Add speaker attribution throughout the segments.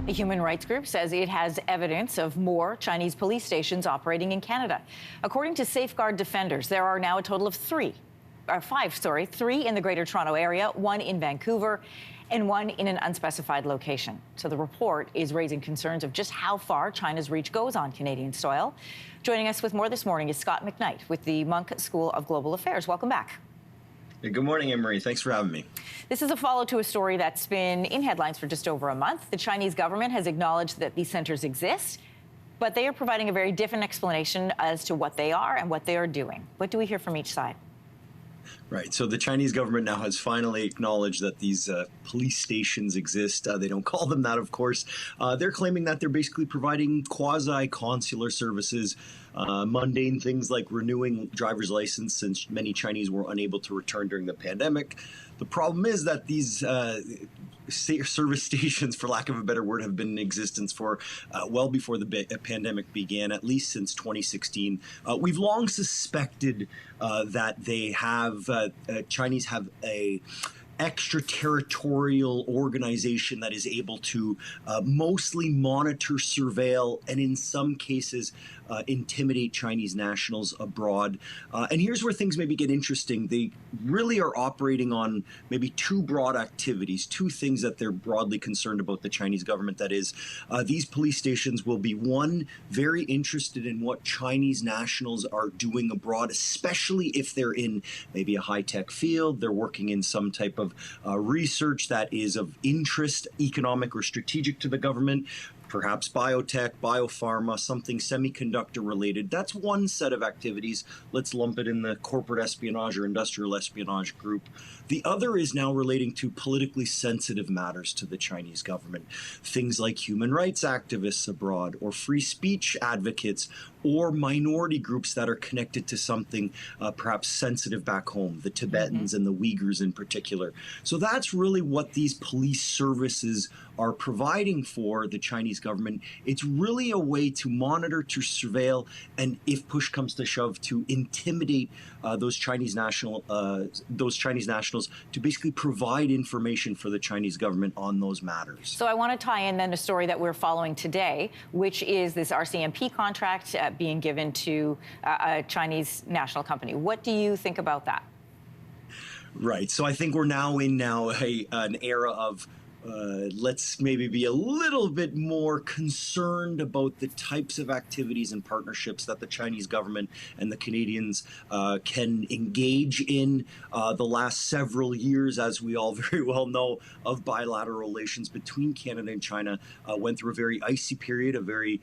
Speaker 1: A human rights group says it has evidence of more Chinese police stations operating in Canada. According to Safeguard Defenders, there are now a total of three in the Greater Toronto Area, one in Vancouver, and one in an unspecified location. So the report is raising concerns of just how far China's reach goes on Canadian soil. Joining us with more this morning is Scott McKnight with the Munk School of Global Affairs. Welcome back.
Speaker 2: Hey, good morning, Anne-Marie. Thanks for having me.
Speaker 1: This is a follow to a story that's been in headlines for just over a month. The Chinese government has acknowledged that these centers exist, but they are providing a very different explanation as to what they are and what they are doing. What do we hear from each side?
Speaker 2: Right. So the Chinese government now has finally acknowledged that these police stations exist. They don't call them that, of course. They're claiming that they're basically providing quasi-consular services, mundane things like renewing driver's license, since many Chinese were unable to return during the pandemic. The problem is that these service stations, for lack of a better word, have been in existence for well before the pandemic began, at least since 2016. We've long suspected that they have, Chinese have a extraterritorial organization that is able to mostly monitor, surveil, and in some cases intimidate Chinese nationals abroad. And here's where things maybe get interesting. They really are operating on maybe two broad activities, two things that they're broadly concerned about, the Chinese government, that is. These police stations will be, one, very interested in what Chinese nationals are doing abroad, especially if they're in maybe a high-tech field, they're working in some type of research that is of interest, economic or strategic to the government, perhaps biotech, biopharma, something semiconductor related. That's one set of activities. Let's lump it in the corporate espionage or industrial espionage group. The other is now relating to politically sensitive matters to the Chinese government. Things like human rights activists abroad, or free speech advocates, or minority groups that are connected to something perhaps sensitive back home, the Tibetans and the Uyghurs in particular. So that's really what these police services are providing for the Chinese government. It's really a way to monitor, to surveil, and if push comes to shove, to intimidate those Chinese nationals to basically provide information for the Chinese government on those matters.
Speaker 1: So I want to tie in then a story that we're following today, which is this RCMP contract being given to a Chinese national company. What do you think about that?
Speaker 2: Right. So I think we're now in an era of let's maybe be a little bit more concerned about the types of activities and partnerships that the Chinese government and the Canadians can engage in. The last several years, as we all very well know, of bilateral relations between Canada and China went through a very icy period, a very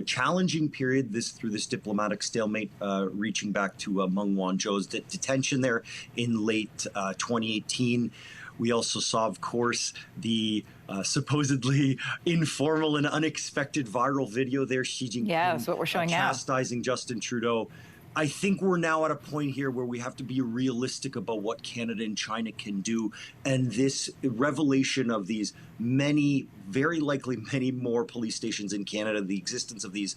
Speaker 2: challenging period through this diplomatic stalemate, reaching back to Meng Wanzhou's detention there in late 2018. We also saw, of course, the supposedly informal and unexpected viral video there, Xi Jinping
Speaker 1: that's what we're showing now,
Speaker 2: chastising Justin Trudeau. I think we're now at a point here where we have to be realistic about what Canada and China can do. And this revelation of these many, very likely many more police stations in Canada, the existence of these,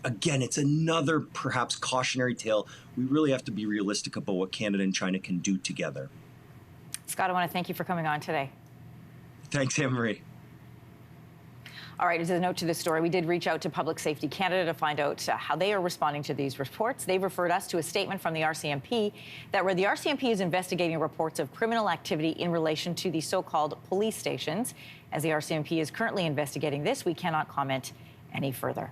Speaker 2: again, it's another perhaps cautionary tale. We really have to be realistic about what Canada and China can do together.
Speaker 1: Scott, I want to thank you for coming on today.
Speaker 2: Thanks, Anne-Marie.
Speaker 1: All right, as a note to this story, we did reach out to Public Safety Canada to find out how they are responding to these reports. They've referred us to a statement from the RCMP where the RCMP is investigating reports of criminal activity in relation to the so-called police stations. As the RCMP is currently investigating this, we cannot comment any further.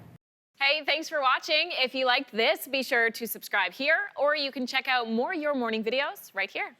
Speaker 3: Hey, thanks for watching. If you liked this, be sure to subscribe here, or you can check out more Your Morning videos right here.